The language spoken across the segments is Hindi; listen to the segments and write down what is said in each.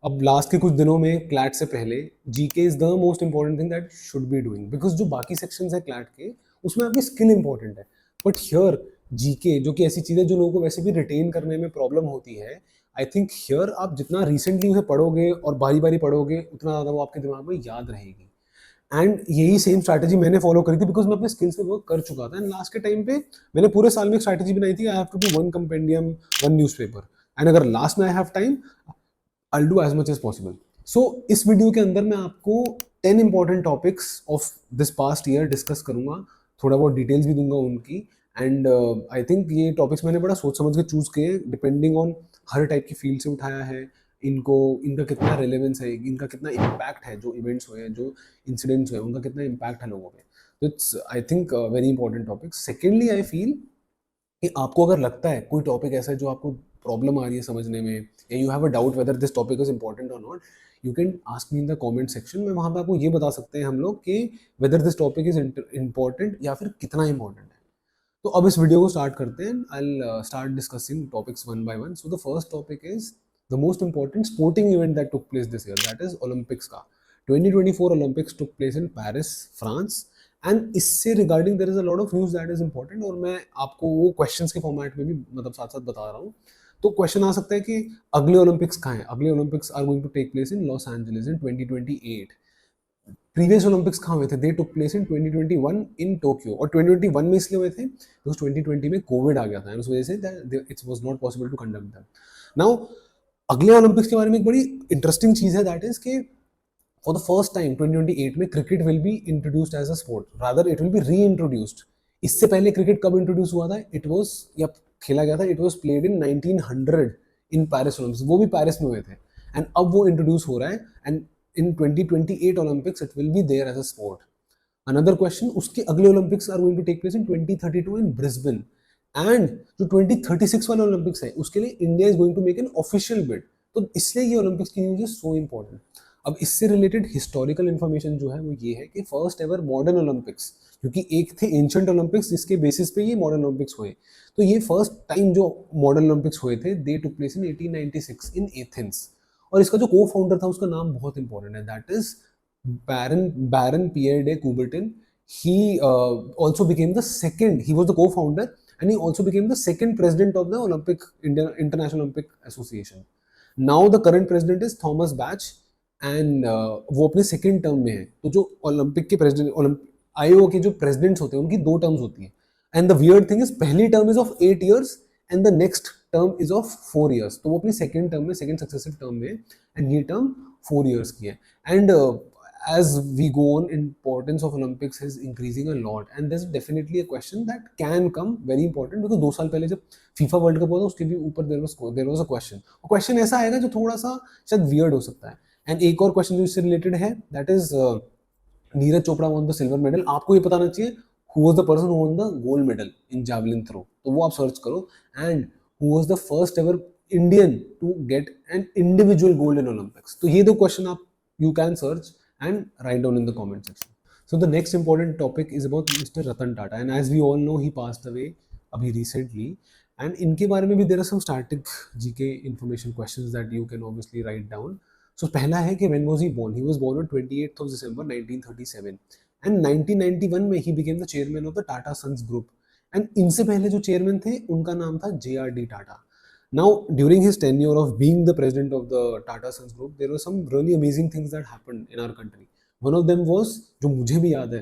अब लास्ट के कुछ दिनों में क्लैट से पहले GK is the most important thing that should be doing, because जो बाकी सेक्शंस है क्लैट के उसमें आपकी स्किल इंपॉर्टेंट है, बट हियर जीके जो कि ऐसी चीज़ है जो लोगों को वैसे भी रिटेन करने में प्रॉब्लम होती है, आई थिंक हियर आप जितना रिसेंटली उसे पढ़ोगे और बारी बारी पढ़ोगे उतना ज़्यादा वो आपके दिमाग में याद रहेगी। एंड यही सेम स्ट्रैटेजी मैंने फॉलो करी थी बिकॉज मैं अपने स्किल्स पे वर्क कर चुका था, एंड लास्ट के टाइम पे मैंने पूरे साल में एक स्ट्रैटेजी बनाई थी, I have to do one compendium, one newspaper, and अगर लास्ट में I have time I do as much as possible. So इस वीडियो के अंदर मैं आपको 10 important topics of this past year discuss करूंगा, थोड़ा बहुत डिटेल्स भी दूंगा उनकी। एंड आई थिंक ये टॉपिक्स मैंने बड़ा सोच समझ के चूज किए डिपेंडिंग ऑन हर टाइप की फील्ड से उठाया है इनको, इनका कितना रेलेवेंस है, इनका कितना इम्पैक्ट है, जो इवेंट्स हुए हैं, जो इंसिडेंट्स हुए हैं, उनका कितना इम्पैक्ट है लोगों पे। तो it's I think very important topic. Secondly I feel कि आपको अगर लगता है कोई टॉपिक ऐसा है जो आपको प्रॉब्लम आ रही है समझने में, या you have a doubt whether this topic is important और not, you can ask me in the comment section. में वहाँ पे आपको ये बता सकते हैं हम लोग कि weather this topic is important या फिर कितना इंपॉर्टेंट है। तो अब इस वीडियो को स्टार्ट करते हैं। I start discussing topics one by one. So the first topic is the most important sporting event that took place this year, that is Olympics का। 2024 Olympics took place in Paris, France. And इससे regarding there is a lot of news that is important, और मैं आपको वो क्वेश्चंस के फॉर्मेट में भी मतलब साथ साथ बता रहा हूँ। तो क्वेश्चन आ सकता है कि अगले ओलंपिक्स कहाँ है। अगले Olympics are going to take place in Los Angeles in 2028। Previous Olympics कहाँ हुए थे? They took place in 2021 in Tokyo. और 2021 में इसलिए हुए थे बिकॉज 2020 में कोविड आ गया था, उस वजह से it was not possible to conduct that. Now अगले ओलंपिक्स के बारे में एक बड़ी इंटरेस्टिंग चीज है, दैट इज कि for the first time 2028 में cricket will be introduced as a sport, rather it will be reintroduced. इससे पहले क्रिकेट कब इंट्रोड्यूस हुआ था? इट वाज, या खेला गया था, it was played in 1900 in Paris Olympics, वो भी पेरिस में हुए थे। एंड अब वो इंट्रोड्यूस हो रहा है, and in 2028 Olympics it will be there as a sport. Another question, उसके अगले Olympics are going to take place in 2032 in Brisbane. And जो 2036 वाले ओलंपिक्स है उसके लिए India is going to make an official bid. तो इसलिए ये ओलंपिक्स की न्यूज इज सो इंपॉर्टेंट। अब इससे रिलेटेड हिस्टोरिकल इन्फॉर्मेशन जो है वो ये है कि फर्स्ट एवर मॉडर्न ओलंपिक्स, क्योंकि एक थे एंशिएंट ओलंपिक्स जिसके बेसिस पे ये मॉडर्न ओलंपिक्स हुए, तो ये फर्स्ट टाइम जो मॉडर्न ओलंपिक्स हुए थे they took place in 1896 in Athens. और इसका जो को फाउंडर था उसका नाम बहुत इंपॉर्टेंट है, that is Baron Pierre de Coubertin. He also became the second, he was the co-founder, and he also became the second president of the International Olympic Association. Now the current president is Thomas Bach, and वो अपने सेकेंड टर्म में है। तो जो ओलंपिक के प्रेसिडेंट, आईओ के जो प्रेसिडेंट्स होते हैं उनकी दो टर्म्स होती है। And the weird thing is पहली term is of 8 years and the next term is of 4 years। तो वो अपनी सेकेंड टर्म में, सेकेंड सक्सेसिव टर्म में, एंड ये टर्म 4 years की है। एंड as we go on, importance of Olympics is increasing a lot, and there's definitely a question that can come very important because 2 साल पहले जब फीफा वर्ल्ड कप हुआ था उसके भी ऊपर there was a question, और क्वेश्चन ऐसा आएगा जो थोड़ा सा शायद वियर्ड हो सकता है। एंड एक और क्वेश्चन जो इससे रिलेटेड है, that is Neeraj Chopra won the silver medal। आपको ये बताना चाहिए who was the person who won the gold medal in javelin throw, तो वो आप सर्च करो। And who was the first ever Indian to get an individual gold in Olympics, तो ये दो क्वेश्चन आप you can search and write down in the comment section. So the next important topic is about Mr. Ratan Tata, and as we all know he passed away abhi recently, and इनके बारे में भी there are some static GK information questions that you can obviously write down. So पहला है कि when was he born? He was born on 28th of December 1937, and 1991 में he became the chairman of the Tata Sons Group, and इनसे पहले जो chairman थे उनका नाम था JRD Tata. Now, during his tenure of being the president of the Tata Sons Group, there were some really amazing things that happened in our country. One of them was, जो मुझे भी याद है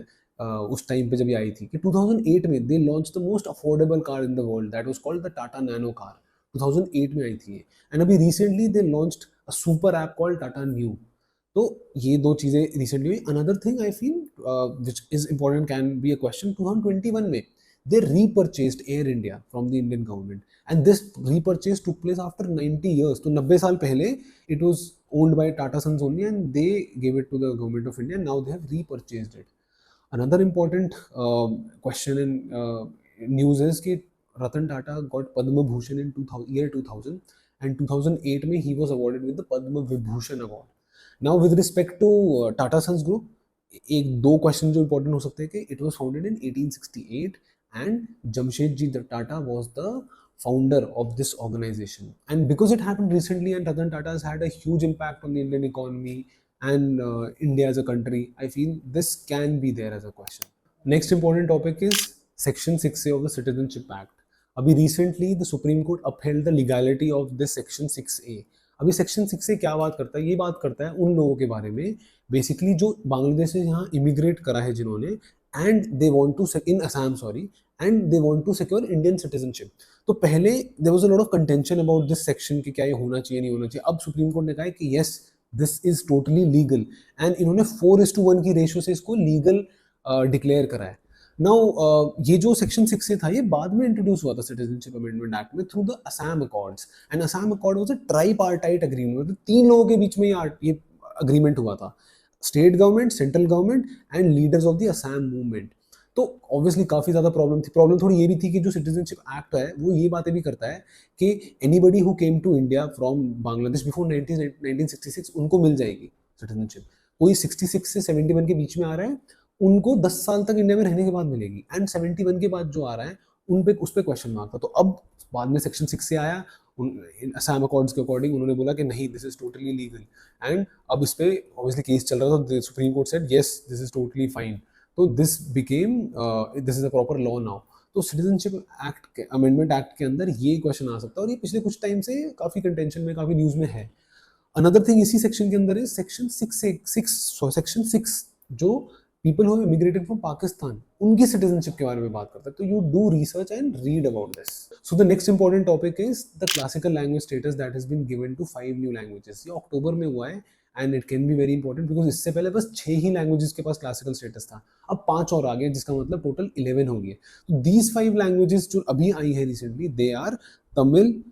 उस टाइम पे जब ये आई थी, कि 2008 में they launched the most affordable car in the world that was called the Tata Nano car. 2008 में आई थी ये, and अभी recently they launched a super app called Tata Neu. तो ये दो चीजें रिसेंटली हुई। Another thing I feel which is important can be a question, 2021 में they repurchased Air India from the Indian government, and this repurchase took place after 90 years। तो 90 साल पहले it was owned by Tata Sons only, and they gave it to the government of India, and now they have repurchased it। Another important question in news is कि Ratan Tata got Padma Bhushan in 2000, and 2008 में he was awarded with the Padma Vibhushan award। Now with respect to Tata Sons Group, एक दो क्वेश्चन जो इंपॉर्टेंट हो सकते हैं कि it was founded in 1868 and Jamshedji Tata was the founder of this organization. And because it happened recently and Ratan Tata has had a huge impact on the Indian economy and India as a country, I feel this can be there as a question. Next important topic is Section 6A of the Citizenship Act. अभी recently the Supreme Court upheld the legality of this Section 6A. अभी Section 6A क्या बात करता है? ये बात करता है उन लोगों के बारे में बेसिकली जो बांग्लादेश से यहाँ इमिग्रेट करा है जिन्होंने and they want to in Assam sorry and they want to secure Indian citizenship. तो पहले there was a lot of contention about this section कि क्या ये होना चाहिए नहीं होना चाहिए. अब सुप्रीम कोर्ट ने कहा है कि yes this is totally legal and इन्होंने 4:1 की रेशियो से इसको लीगल डिक्लेयर करा है. नाउ ये जो सेक्शन 6 था ये बाद में इंट्रोड्यूस हुआ था सिटीजनशिप अमेंडमेंट एक्ट में through the Assam accords and Assam accord was a tripartite agreement. मतलब 3 लोगों के बीच में ये अग्रीमेंट हुआ था, state government, central government and leaders of the Assam movement. तो ऑब्वियसली काफ़ी ज़्यादा प्रॉब्लम थी. प्रॉब्लम थोड़ी ये भी थी कि जो सिटीजनशिप एक्ट है वो ये बातें भी करता है कि anybody who came to India from Bangladesh before 1966 उनको मिल जाएगी सिटीजनशिप. कोई 66 से 71 के बीच में आ रहा है उनको 10 साल तक इंडिया में रहने के बाद मिलेगी एंड 71 के बाद जो आ रहा है उन पे उस पर क्वेश्चन मार्क था. तो अब बाद में सेक्शन 6 से आया असम अकॉर्ड्स के अकॉर्डिंग उन्होंने बोला कि नहीं this is totally legal and अब इस पे ऑब्वियसली केस चल रहा था. Supreme Court said yes this is totally fine. तो this became this is a proper law now. तो सिटीजनशिप एक्ट के अमेंडमेंट एक्ट के अंदर ये क्वेश्चन आ सकता है और ये पिछले कुछ टाइम से काफ़ी कंटेंशन में काफ़ी न्यूज़ में है. अनदर थिंग इसी सेक्शन के अंदर है सेक्शन 6 जो people who immigrated from Pakistan उनकी सिटीजनशिप के बारे में बात करता है. तो you do research and read about this. So the next important topic is the classical language status that has been given to 5 new languages. ये अक्टूबर में हुआ है and it can be very important because इससे पहले बस 6 ही लैंग्वेजेस के पास क्लासिकल स्टेटस था. अब 5 और आ गए जिसका मतलब टोटल 11 हो गए. तो दीज 5 लैंग्वेजेस जो अभी आई है recently they are Tamil,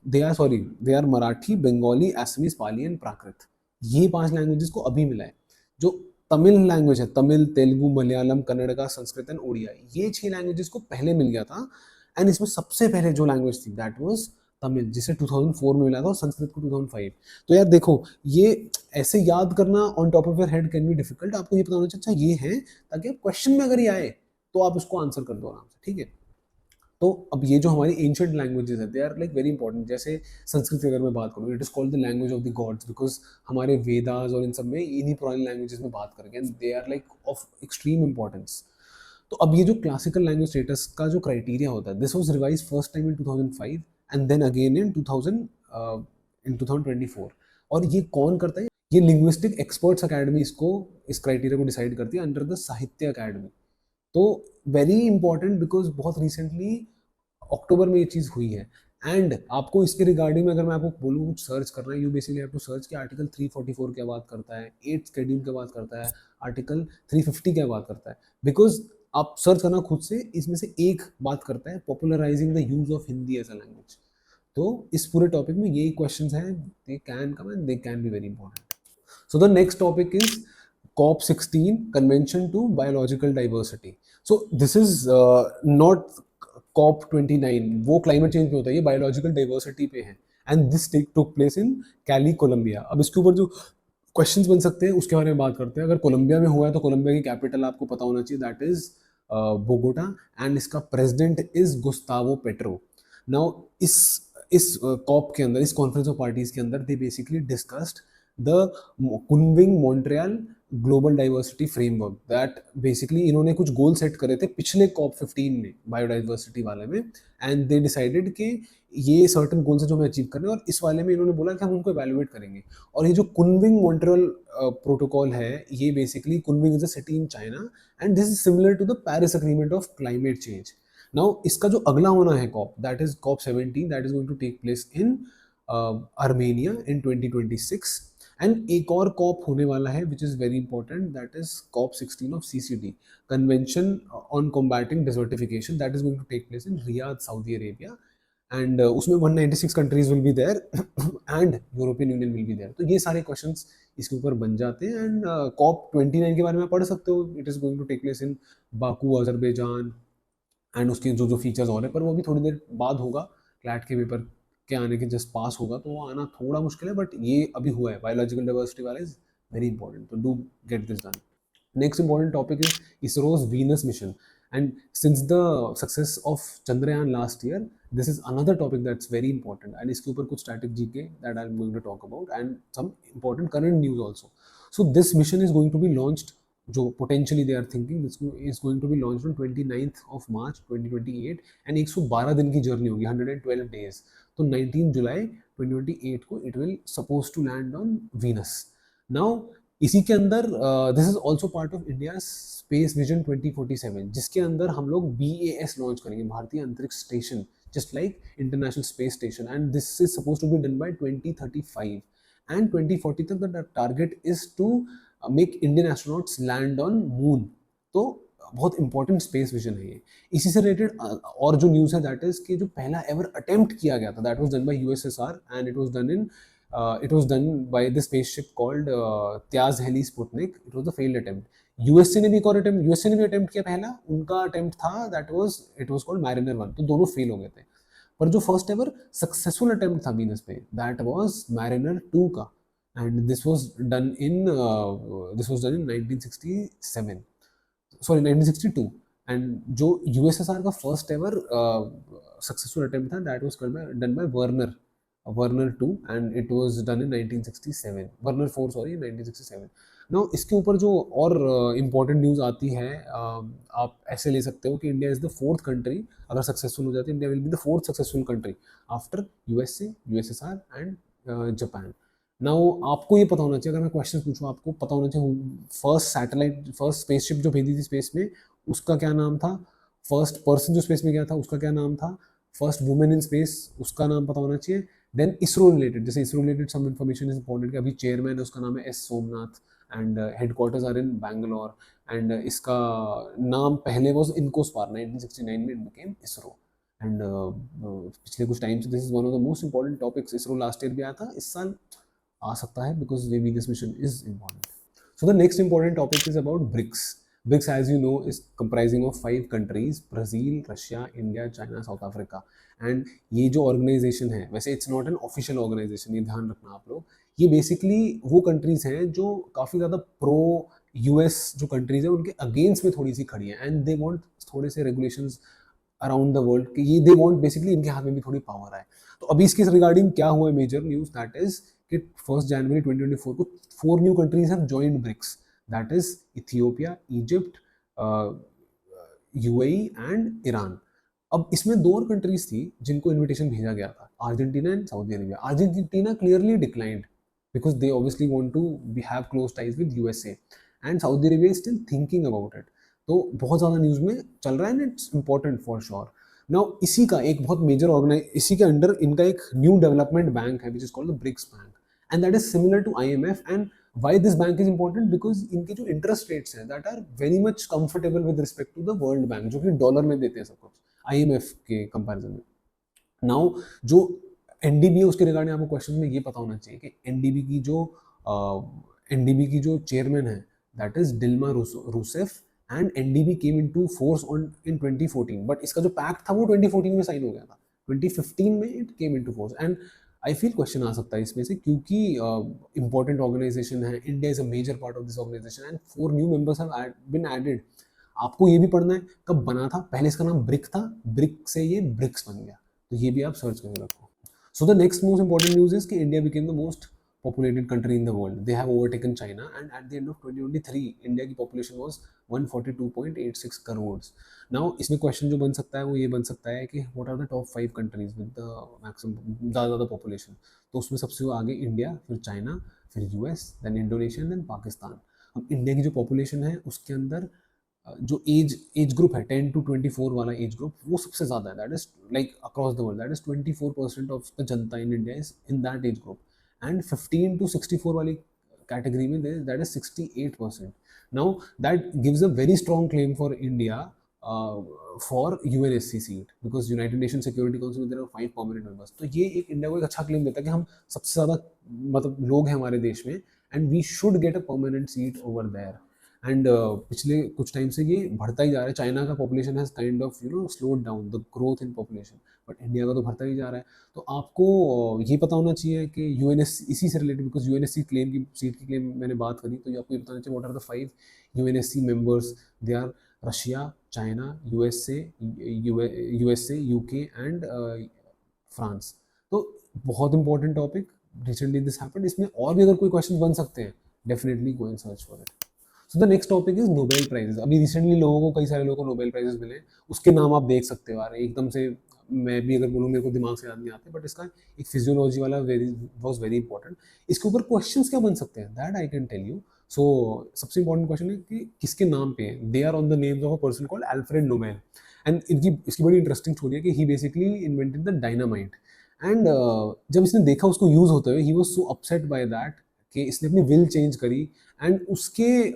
they are Marathi, Bengali, Assamese, Pali and Prakrit. ये 5 लैंग्वेजेस को अभी मिला है. जो तमिल लैंग्वेज है, तमिल, तेलुगु, मलयालम, कन्नड़, संस्कृत एंड ओडिया, ये 6 लैंग्वेजेस को पहले मिल गया था एंड इसमें सबसे पहले जो लैंग्वेज थी दैट वाज तमिल जिसे 2004 में मिला था और संस्कृत को 2005. तो यार देखो ये ऐसे याद करना on top of your head can be difficult. आपको ये पता होना चाहिए अच्छा ये है ताकि क्वेश्चन में अगर ये आए तो आप उसको आंसर कर दो आराम से. ठीक है. तो अब ये जो हमारी एंशिएंट लैंग्वेजेस है they are like very important. जैसे संस्कृत की अगर मैं बात करूँ it is called the language of the gods because हमारे वेदास और इन सब में इन्हीं पुरानी लैंग्वेजेस में बात करेंगे and they are like of extreme importance. तो अब ये जो क्लासिकल लैंग्वेज स्टेटस का जो क्राइटेरिया होता है this was revise first time in 2005 and then again in 2024. और ये कौन करता है? ये लिंग्विस्टिक एक्सपर्ट्स अकेडमी इसको इस क्राइटेरिया को डिसाइड करती है अंडर द साहित्य अकेडमी. तो वेरी इंपॉर्टेंट बिकॉज बहुत रिसेंटली अक्टूबर में ये चीज़ हुई है एंड आपको इसके रिगार्डिंग में अगर मैं आपको बोलूँ कुछ सर्च करना है you basically have to search कि आर्टिकल 344 क्या बात करता है, 8th शेड्यूल क्या बात करता है, आर्टिकल 350 क्या बात करता है. बिकॉज आप सर्च करना खुद से, इसमें से एक बात करता है popularising the use of Hindi as a language. तो इस पूरे टॉपिक में यही क्वेश्चंस हैं, they can come and they can be very important. So the next topic is COP16 Convention to Biological Diversity. So this is not COP29, वो क्लाइमेट चेंज पे होता है, ये बायोलॉजिकल डाइवर्सिटी पे है and this took place in Cali Colombia. अब इसके ऊपर जो क्वेश्चंस बन सकते हैं उसके बारे में बात करते हैं. अगर कोलंबिया में हुआ है तो कोलंबिया की कैपिटल आपको पता होना चाहिए दैट इज बोगोटा एंड इसका president is Gustavo petro. Now इस कॉप के अंदर, इस कॉन्फ्रेंस ऑफ पार्टीज के अंदर they basically discussed the Kunming Montreal global diversity framework. That basically इन्होंने कुछ गोल सेट करे थे पिछले COP15 में बायोडाइवर्सिटी वाले में एंड दे डिसाइडेड कि ये सर्टन गोल्स है जो हमें अचीव करने और इस वाले में इन्होंने बोला कि हम उनको एवेलुएट करेंगे. और ये जो कुनमिंग मॉन्ट्रियल प्रोटोकॉल है ये basically Kunming is a city in China and this is similar to the Paris agreement of climate change. Now इसका जो अगला होना है COP that is COP17 that is going to take place in Armenia in 2026 and एक और कॉप होने वाला है which is very important that is COP16 of CCD convention on combating desertification that is going to take place in Riyadh Saudi Arabia and उसमें 196 countries will be there and European Union will be there. तो ये सारे क्वेश्चंस इसके ऊपर बन जाते हैं एंड COP29 के बारे में पढ़ सकते हो. It is going to take place in Baku Azerbaijan and उसके जो फीचर्स और है पर वो भी थोड़ी देर बाद होगा. क्लैट के पेपर के आने के जस्ट पास होगा तो वो आना थोड़ा मुश्किल है बट ये अभी हुआ है. बायोलॉजिकल डाइवर्सिटी वाला इज वेरी इंपॉर्टेंट तो do get this done. Next important topic is ISRO's Venus mission And since the success of Chandrayaan last year, this is another topic that's very important, and इसके ऊपर कुछ static GK that I'm going to talk about, and some important current news also. So this mission is going to be launched, जो potentially they are thinking this is going to be launched on 29th of March 2028, and 112 दिन की journey होगी, 112 days. तो 19 July 2028 को it will supposed to land on Venus. Now इसी के अंदर this is also part of India space vision 2047, जिसके अंदर हम लोग BAS लॉन्च करेंगे, भारतीय अंतरिक्ष station, just like international space station, and this is suppose to be done by 2035, and 2040 तक the target is to make Indian astronauts land on moon. तो बहुत इंपॉर्टेंट स्पेस विजन है ये. इसी से रिलेटेड और जो न्यूज़ है दैट इज कि जो पहला एवर अटेम्प्ट किया गया था that was done by USSR, and it was done by the spaceship called Tyaz Heli Sputnik. It was a failed attempt. USA ने भी एक और attempt किया पहला, उनका attempt था it was called Mariner 1. तो दोनों फेल हो गए थे. पर जो फर्स्ट एवर सक्सेसफुल अटेम्प्ट था वीनस पे दैट वाज Mariner 2 का, and this was done in 1967, sorry 1962. and जो USSR का फर्स्ट एवर सक्सेसफुल अटेम्प्ट था that was done by Werner 2, and it was done in 1967. Werner 4 sorry, 1967. Now इसके ऊपर जो और इम्पोर्टेंट न्यूज़ आती है, आप ऐसे ले सकते हो कि India is the fourth country, अगर सक्सेसफुल हो जाती है India will be the fourth successful country after USA, USSR and Japan. Now आपको ये पता होना चाहिए, अगर मैं क्वेश्चन पूछूँ आपको पता होना चाहिए फर्स्ट स्पेसशिप जो भेजी थी स्पेस में उसका क्या नाम था, फर्स्ट पर्सन जो स्पेस में गया था उसका क्या नाम था, फर्स्ट वुमेन इन स्पेस उसका नाम पता होना चाहिए. देन इसरो रिलेटेड, जैसे ISRO related some information is important कि अभी चेयरमैन है उसका नाम है S Somanath, and headquarters are in Bangalore, and इसका नाम पहले वाज इनकोस्पार, 1969 में इट बिकेम इसरो. एंड पिछले कुछ टाइम से this is one of the most important topics. ISRO last year भी आया था, इस साल आ सकता है बिकॉज वे Venus mission is important. So the next important topic is about BRICS. BRICS, as you know, is comprising of 5 countries: Brazil, Russia, India, China, South Africa. And ये जो ऑर्गेनाइजेशन है, वैसे it's not an official organisation, ये ध्यान रखना आप लोग. ये बेसिकली वो कंट्रीज हैं जो काफ़ी ज़्यादा प्रो US जो कंट्रीज है उनके अगेंस्ट में थोड़ी सी खड़ी है, एंड दे वांट थोड़े से रेगुलेशंस अराउंड द वर्ल्ड कि ये दे वांट बेसिकली इनके हाथ में भी थोड़ी पावर आए. तो अभी इसके रिगार्डिंग क्या हुआ है मेजर न्यूज़ दैट इज कि 1 जनवरी 2024 को 4 new countries have joined BRICS, that is Ethiopia, Egypt, UAE and Iran. अब इसमें 2 और कंट्रीज थी जिनको इनविटेशन भेजा गया था, Argentina and Saudi Arabia. Argentina clearly declined because they obviously want to have close ties with USA, and Saudi Arabia is still thinking about it. तो बहुत ज़्यादा न्यूज़ में चल रहा है, and it's important for sure. Now इसी का एक बहुत मेजर इसी के अंडर इनका एक न्यू डेवलपमेंट बैंक है which is called the BRICS bank, and that is similar to IMF. And why this bank is important? Because इनके जो इंटरेस्ट रेट्स हैं that are very much comfortable with respect to the world bank, जो कि डॉलर में देते हैं सब कुछ IMF के कंपैरिजन में. नाउ जो NDB है उसके रिगार्डिंग आपको क्वेश्चन में ये पता होना चाहिए कि NDB की जो चेयरमैन है that is Dilma Rousseff, and NDB came into force in 2014, but इसका जो पैक्ट था वो 2014 में साइन हो गया था, 2015 में it came into force. And I feel question आ सकता है इसमें से क्योंकि इंपॉर्टेंट ऑर्गेनाइजेशन है, India is a major part of this organisation, and 4 new members have been added. आपको ये भी पढ़ना है कब बना था, पहले इसका नाम ब्रिक था, ब्रिक से ये ब्रिक्स बन गया, तो ये भी आप सर्च करके रखो. So the next most important news is कि India became the most populated country in the world. They have overtaken China, and at the end of 2023 India की population was 142.86 crores. Now इसमें question जो बन सकता है वो ये बन सकता है कि what are the top 5 countries with the maximum ज़्यादा population. तो उसमें सबसे आगे इंडिया, फिर चाइना, फिर US, then Indonesia, then Pakistan. अब इंडिया की जो population है उसके अंदर जो एज ग्रुप है 10 to 24 वाला एज ग्रुप वो सबसे ज़्यादा है, that is like across the world, that is 24% of the जनता in India is in that age group, and 15 to 64 वाली category में that is 68%. Now that gives a very strong claim for India for UNSC seat because United Nations Security Council में there are 5 permanent members. तो ये एक इंडिया को एक अच्छा क्लेम देता है कि हम सबसे ज़्यादा मतलब लोग हैं हमारे देश में, and we should get a permanent seat over there. And पिछले कुछ टाइम से ये बढ़ता ही जा रहा है. चाइना का population has kind of slowed down the growth in population, but India का तो बढ़ता ही जा रहा है. तो आपको ये पता होना चाहिए कि UNSC इसी से रिलेटेड, बिकॉज UNSC क्लेम की सीट की क्लेम मैंने बात करी, तो ये आपको ये बताना चाहिए what are the 5 UNSC members. They are Russia, China, USA, UK and France. तो बहुत important topic, recently this happened. इसमें और भी अगर कोई क्वेश्चन बन सकते हैं, definitely go and search for it. So the next topic is Nobel prizes. अभी रिसेंटली लोगों को, कई सारे लोगों को नोबेल प्राइजेस मिले, उसके नाम आप देख सकते हो यार, एकदम से मैं भी अगर बोलूँ मेरे को दिमाग से याद नहीं आते, बट इसका एक फिजियोलॉजी वाला वॉज वेरी इंपॉर्टेंट। इसके ऊपर क्वेश्चंस क्या बन सकते हैं, that I can tell you. So सबसे इंपॉर्टेंट क्वेश्चन है कि किसके नाम पे है, they are on the names of a person called Alfred Nobel. And इसकी बड़ी इंटरेस्टिंग स्टोरी है कि he basically invented the dynamite. And जब इसने देखा उसको यूज होते हुए, he was so upset by that कि इसने अपनी विल चेंज करी। एंड उसके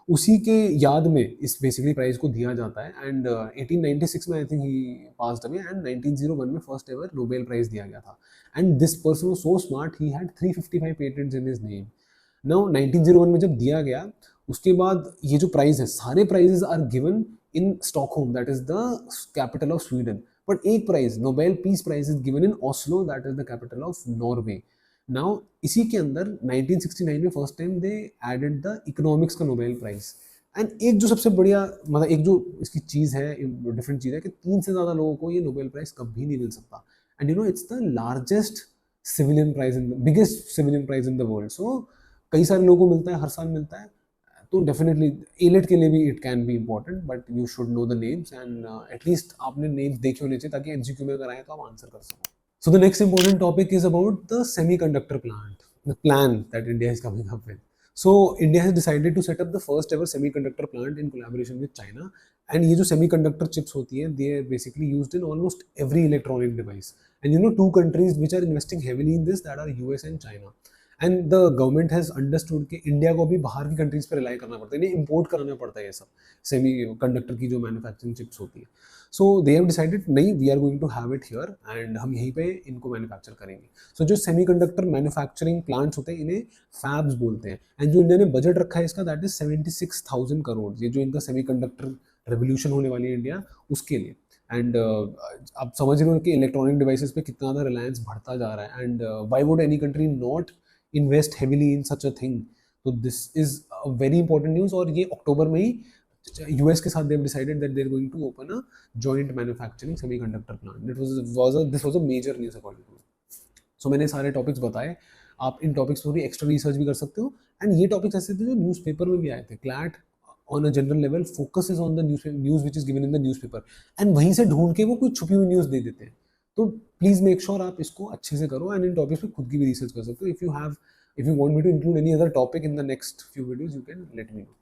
उसी के याद में इस बेसिकली प्राइज को दिया जाता है। एंड 1896 में I think he passed away, and 1901 में फर्स्ट एवर नोबेल प्राइज दिया गया था। And this person was so smart, he had 355 patents in his name. Now 1901 में जब दिया गया, उसके बाद ये जो प्राइज है, सारे prizes are given in Stockholm, that is the capital of Sweden. But एक prize, Nobel peace prize, is given in Oslo, that is the capital of Norway. Now इसी के अंदर 1969 में first time they added the economics का नोबेल प्राइज। एंड एक जो सबसे बढ़िया, मतलब एक जो इसकी चीज़ है, डिफरेंट चीज़ है कि 3 से ज़्यादा लोगों को ये नोबेल प्राइज कभी नहीं मिल सकता। And you know it's the largest civilian prize in the, biggest civilian prize in the world. So कई सारे लोगों को मिलता है, हर साल मिलता है। तो डेफिनेटली एलेट के लिए भी it can be important, but you should know the names, and at least आपने नेम्स देखे होने चाहिए, ताकि एमसीक्यू में अगर आए तो आप आंसर कर सको। So the next important topic is about the semiconductor plant, the plan that India is coming up with. So India has decided to set up the first ever semiconductor plant in collaboration with China. And ये जो semiconductor chips होती हैं, they are basically used in almost every electronic device. And you know, two countries which are investing heavily in this, that are US and China. And the government has understood कि इंडिया को भी बाहर की कंट्रीज पर रिलाई करना पड़ता है, इन्हें इम्पोर्ट कराना पड़ता है ये सब सेमी कंडक्टर की जो मैन्युफैक्चरिंग चिप्स होती है। सो दे हैव डिसाइडेड, नहीं, we are going to have it here, and हम यहीं पे इनको मैन्युफैक्चर करेंगे। सो जो सेमी कंडक्टर मैन्युफैक्चरिंग प्लांट्स होते हैं, इन्हें फैब्स बोलते हैं। एंड जो इंडिया ने बजट रखा है इसका, दैट इज 76,000 करोड़। ये जो इनका सेमी कंडक्टर रेवोल्यूशन होने वाली है इंडिया, उसके लिए। एंड आप समझ रहे हो कि इलेक्ट्रॉनिक डिवाइसेस पे कितना ज़्यादा रिलायंस बढ़ता जा रहा है। And why would any country not invest heavily in such a thing. तो this is a very important news. और ये अक्टूबर में ही यूएस के साथ they have decided that they are going to open a joint manufacturing semiconductor plant. This was a major news according to me. So मैंने सारे टॉपिक्स बताए, आप इन टॉपिक्स पर भी एक्स्ट्रा रिसर्च भी कर सकते हो। एंड ये टॉपिक्स ऐसे थे जो न्यूज़पेपर में भी आए थे। CLAT on a general level focuses on the news which is given in the newspaper, and वहीं से ढूंढ के वो कोई छुपी हुई न्यूज़ दे देते हैं। तो प्लीज मेक श्योर आप इसको अच्छे से करो, एंड इन टॉपिक्स पे खुद की भी रिसर्च कर सकते हो। If you want me to include any other topic in the next few videos, you can let me no.